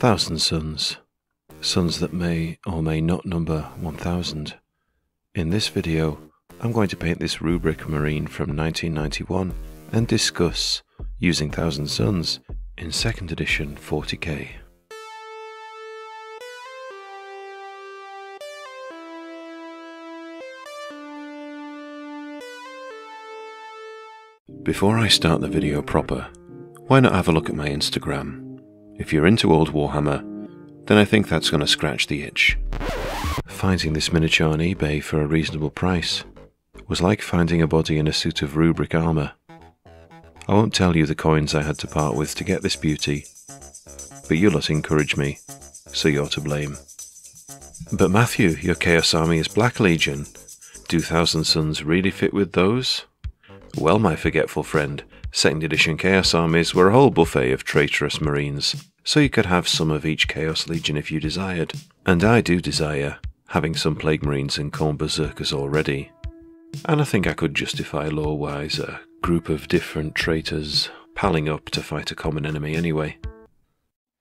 1,000 suns. Suns that may or may not number 1,000. In this video, I'm going to paint this rubric marine from 1991 and discuss using 1,000 suns in 2nd edition 40k. Before I start the video proper, why not have a look at my Instagram? If you're into old Warhammer, then I think that's going to scratch the itch. Finding this miniature on eBay for a reasonable price was like finding a body in a suit of rubric armour. I won't tell you the coins I had to part with to get this beauty, but you lot encourage me, so you're to blame. But Matthew, your Chaos Army is Black Legion. Do 1,000 Suns really fit with those? Well, my forgetful friend, 2nd edition Chaos Armies were a whole buffet of traitorous marines, so you could have some of each Chaos Legion if you desired. And I do desire, having some Plague Marines and Khorne Berserkers already. And I think I could justify lore-wise a group of different traitors palling up to fight a common enemy anyway.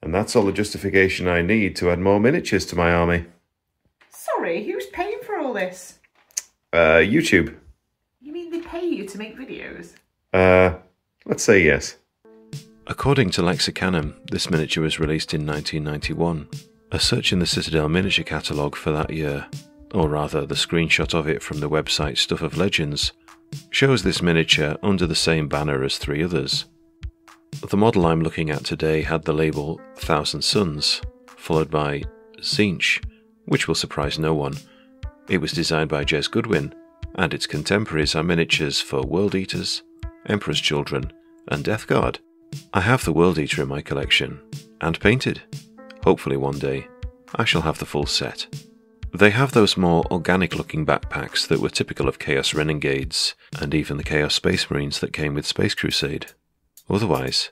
And that's all the justification I need to add more miniatures to my army. Sorry, who's paying for all this? YouTube. You mean they pay you to make videos? Let's say yes. According to Lexicanum, this miniature was released in 1991. A search in the Citadel miniature catalogue for that year, or rather the screenshot of it from the website Stuff of Legends, shows this miniature under the same banner as 3 others. The model I'm looking at today had the label 1,000 Suns, followed by Tzeentch, which will surprise no one. It was designed by Jez Goodwin, and its contemporaries are miniatures for World Eaters, Emperor's Children, and Death Guard. I have the World Eater in my collection, and painted. Hopefully one day, I shall have the full set. They have those more organic-looking backpacks that were typical of Chaos Renegades, and even the Chaos Space Marines that came with Space Crusade. Otherwise,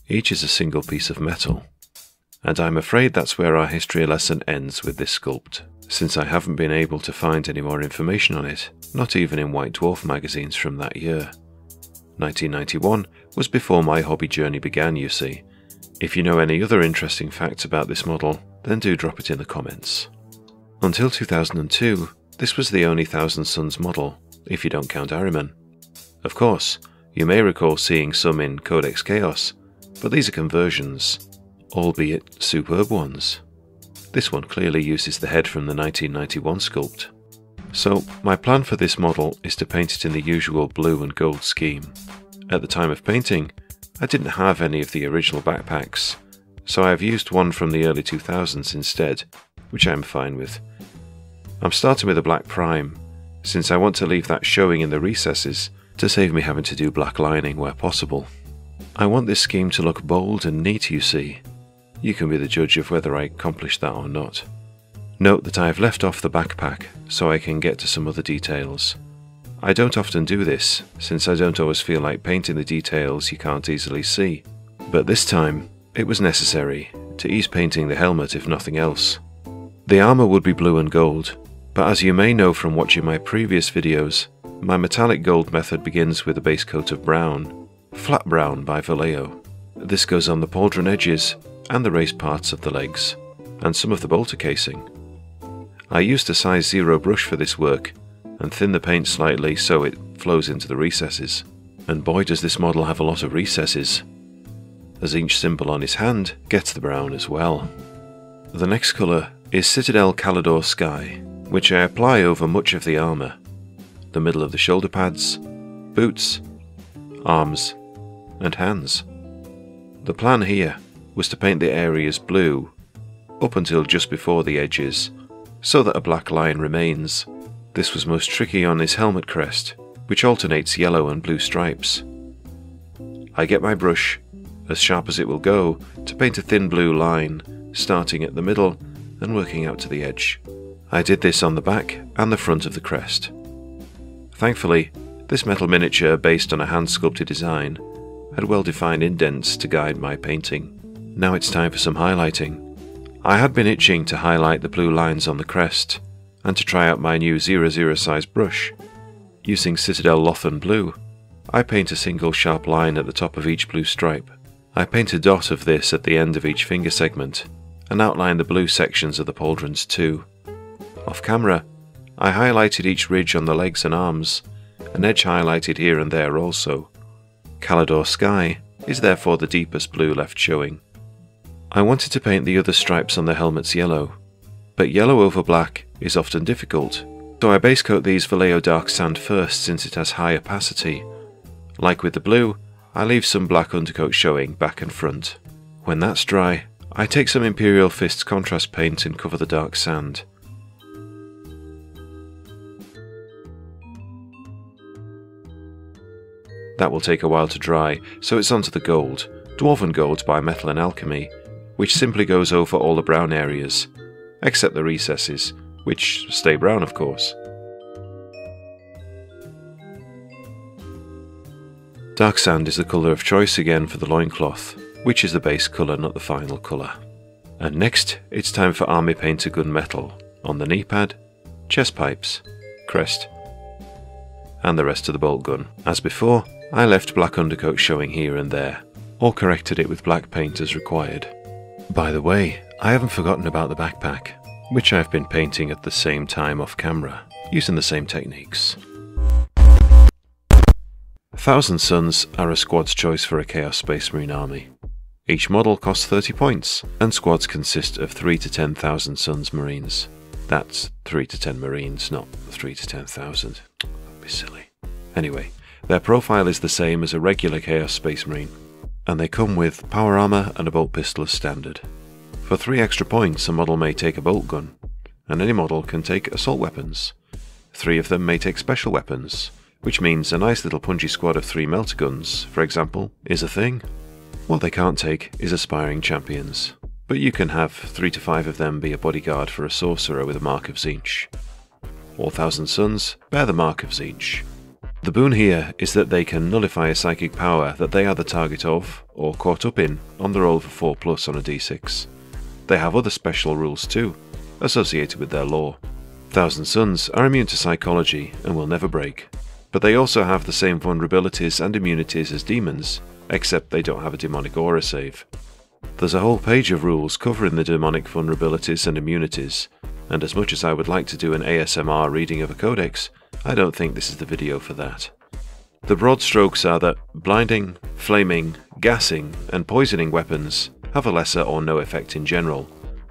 each is a single piece of metal. And I'm afraid that's where our history lesson ends with this sculpt, since I haven't been able to find any more information on it, not even in White Dwarf magazines from that year. 1991 was before my hobby journey began, you see. If you know any other interesting facts about this model, then do drop it in the comments. Until 2002, this was the only 1,000 Suns model, if you don't count Ahriman. Of course, you may recall seeing some in Codex Chaos, but these are conversions, albeit superb ones. This one clearly uses the head from the 1991 sculpt. So, my plan for this model is to paint it in the usual blue and gold scheme. At the time of painting, I didn't have any of the original backpacks, so I have used one from the early 2000s instead, which I am fine with. I'm starting with a black prime, since I want to leave that showing in the recesses to save me having to do black lining where possible. I want this scheme to look bold and neat, you see. You can be the judge of whether I accomplish that or not. Note that I have left off the backpack so I can get to some other details. I don't often do this, since I don't always feel like painting the details you can't easily see. But this time, it was necessary, to ease painting the helmet if nothing else. The armour would be blue and gold, but as you may know from watching my previous videos, my metallic gold method begins with a base coat of brown, flat brown by Vallejo. This goes on the pauldron edges and the raised parts of the legs, and some of the bolter casing. I used a size 0 brush for this work, and thin the paint slightly so it flows into the recesses. And boy does this model have a lot of recesses, as each symbol on his hand gets the brown as well. The next colour is Citadel Calidor Sky, which I apply over much of the armour, the middle of the shoulder pads, boots, arms, and hands. The plan here was to paint the areas blue up until just before the edges, so that a black line remains. This was most tricky on his helmet crest, which alternates yellow and blue stripes. I get my brush, as sharp as it will go, to paint a thin blue line, starting at the middle and working out to the edge. I did this on the back and the front of the crest. Thankfully, this metal miniature, based on a hand-sculpted design, had well-defined indents to guide my painting. Now it's time for some highlighting. I had been itching to highlight the blue lines on the crest, and to try out my new 00 size brush. Using Citadel Lothan Blue, I paint a single sharp line at the top of each blue stripe. I paint a dot of this at the end of each finger segment, and outline the blue sections of the pauldrons too. Off camera, I highlighted each ridge on the legs and arms, an edge highlighted here and there also. Calidor Sky is therefore the deepest blue left showing. I wanted to paint the other stripes on the helmets yellow, but yellow over black is often difficult, so I base coat these Vallejo Dark Sand first since it has high opacity. Like with the blue, I leave some black undercoat showing back and front. When that's dry, I take some Imperial Fists contrast paint and cover the dark sand. That will take a while to dry, so it's onto the gold, Dwarven Gold by Metal and Alchemy, which simply goes over all the brown areas, except the recesses, which stay brown of course. Dark sand is the colour of choice again for the loincloth, which is the base colour, not the final colour. And next, it's time for army painter gunmetal on the knee pad, chest pipes, crest, and the rest of the bolt gun. As before, I left black undercoat showing here and there, or corrected it with black paint as required. By the way, I haven't forgotten about the backpack, which I've been painting at the same time off camera, using the same techniques. 1000 Suns are a squad's choice for a Chaos Space Marine army. Each model costs 30 points, and squads consist of 3 to 10,000 Suns Marines. That's 3 to 10 Marines, not 3 to 10,000. That'd be silly. Anyway, their profile is the same as a regular Chaos Space Marine, and they come with power armor and a bolt pistol as standard. For 3 extra points, a model may take a bolt gun, and any model can take assault weapons. 3 of them may take special weapons, which means a nice little punchy squad of 3 melter guns, for example, is a thing. What they can't take is aspiring champions, but you can have 3 to 5 of them be a bodyguard for a sorcerer with a Mark of Tzeentch. All 1000 Suns bear the Mark of Tzeentch. The boon here is that they can nullify a psychic power that they are the target of, or caught up in, on the roll for 4+ on a d6. They have other special rules too, associated with their lore. 1000 Suns are immune to psychology and will never break, but they also have the same vulnerabilities and immunities as demons, except they don't have a demonic aura save. There's a whole page of rules covering the demonic vulnerabilities and immunities, and as much as I would like to do an ASMR reading of a codex, I don't think this is the video for that. The broad strokes are that blinding, flaming, gassing, and poisoning weapons have a lesser or no effect in general,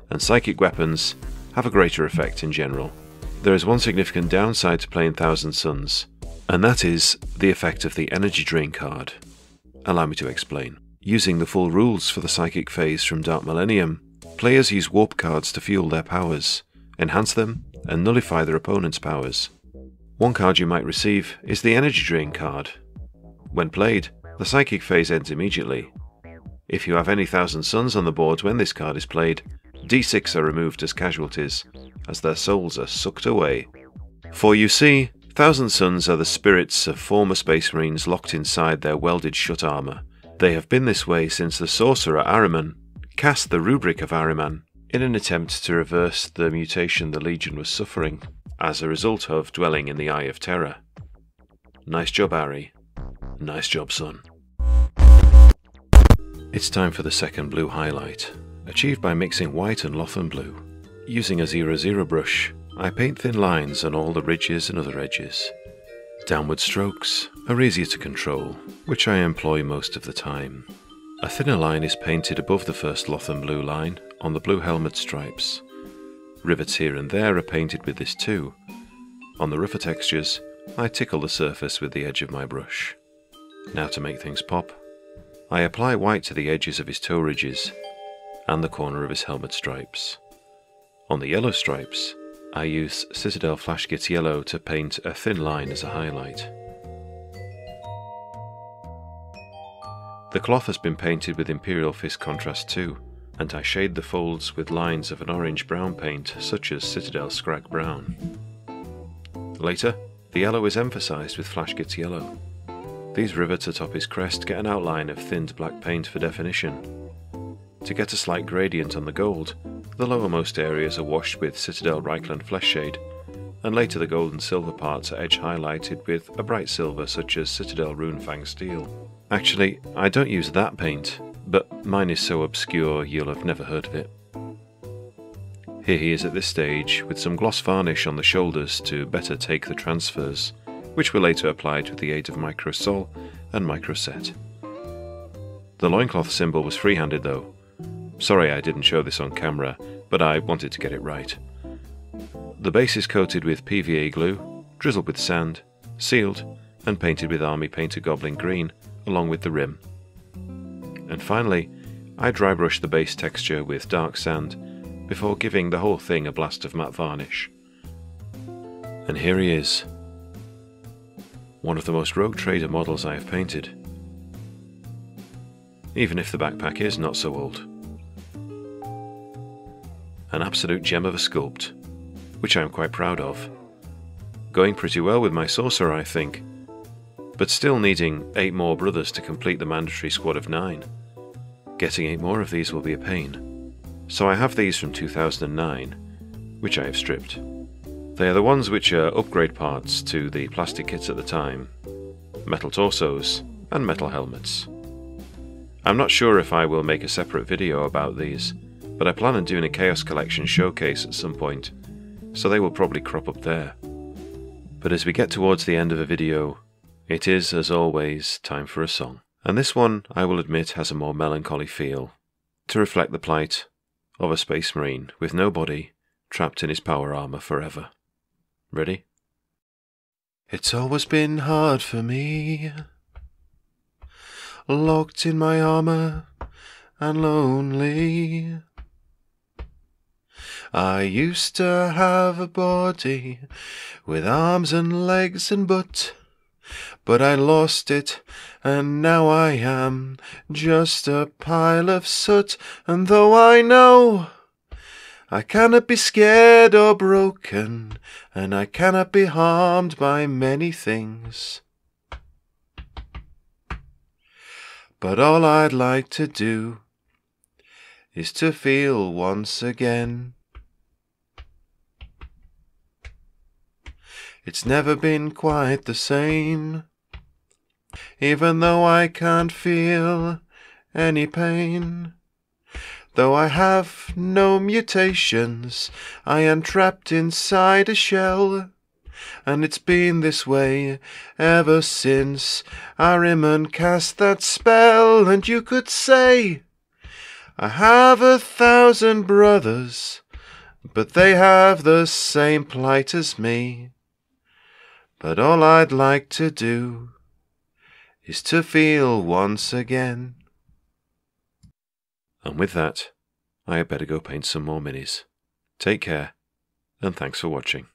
and psychic weapons have a greater effect in general. There is one significant downside to playing 1000 Suns, and that is the effect of the energy drain card. Allow me to explain. Using the full rules for the psychic phase from Dark Millennium, players use warp cards to fuel their powers, enhance them, and nullify their opponent's powers. One card you might receive is the energy drain card. When played, the psychic phase ends immediately. If you have any 1000 Suns on the board when this card is played, d6 are removed as casualties, as their souls are sucked away. For you see, 1000 Suns are the spirits of former Space Marines locked inside their welded shut armour. They have been this way since the sorcerer Ahriman cast the rubric of Ahriman in an attempt to reverse the mutation the Legion was suffering as a result of dwelling in the Eye of Terror. Nice job, Ari. Nice job, son. It's time for the second blue highlight, achieved by mixing white and Lothern blue. Using a 00 brush, I paint thin lines on all the ridges and other edges. Downward strokes are easier to control, which I employ most of the time. A thinner line is painted above the first Lothern blue line on the blue helmet stripes. Rivets here and there are painted with this too. On the rougher textures, I tickle the surface with the edge of my brush. Now to make things pop, I apply white to the edges of his toe ridges and the corner of his helmet stripes. On the yellow stripes, I use Citadel Flashkit Yellow to paint a thin line as a highlight. The cloth has been painted with Imperial Fist contrast too, and I shade the folds with lines of an orange-brown paint such as Citadel Scrag Brown. Later, the yellow is emphasised with Flashkit Yellow. These rivets atop his crest get an outline of thinned black paint for definition. To get a slight gradient on the gold, the lowermost areas are washed with Citadel Reichland Flesh Shade, and later the gold and silver parts are edge highlighted with a bright silver such as Citadel Runefang Steel. Actually, I don't use that paint, but mine is so obscure you'll have never heard of it. Here he is at this stage, with some gloss varnish on the shoulders to better take the transfers, which were later applied with the aid of microsol and microset. The loincloth symbol was free-handed though. Sorry I didn't show this on camera, but I wanted to get it right. The base is coated with PVA glue, drizzled with sand, sealed, and painted with Army Painter Goblin Green, along with the rim. And finally, I dry brush the base texture with dark sand before giving the whole thing a blast of matte varnish. And here he is, one of the most rogue trader models I have painted, even if the backpack is not so old. An absolute gem of a sculpt, which I am quite proud of. Going pretty well with my sorcerer, I think, but still needing 8 more brothers to complete the mandatory squad of 9. Getting 8 more of these will be a pain. So I have these from 2009, which I have stripped. They are the ones which are upgrade parts to the plastic kits at the time, metal torsos and metal helmets. I'm not sure if I will make a separate video about these, but I plan on doing a Chaos Collection showcase at some point, so they will probably crop up there. But as we get towards the end of the video, it is, as always, time for a song. And this one, I will admit, has a more melancholy feel, to reflect the plight of a Space Marine with no body, trapped in his power armor forever. Ready? It's always been hard for me, locked in my armor and lonely. I used to have a body with arms and legs and butt, but I lost it, and now I am just a pile of soot. And though I know I cannot be scared or broken, and I cannot be harmed by many things, but all I'd like to do is to feel once again. It's never been quite the same, even though I can't feel any pain. Though I have no mutations, I am trapped inside a shell, and it's been this way ever since Ahriman cast that spell. And you could say I have 1,000 brothers, but they have the same plight as me. But all I'd like to do is to feel once again. And with that, I had better go paint some more minis. Take care, and thanks for watching.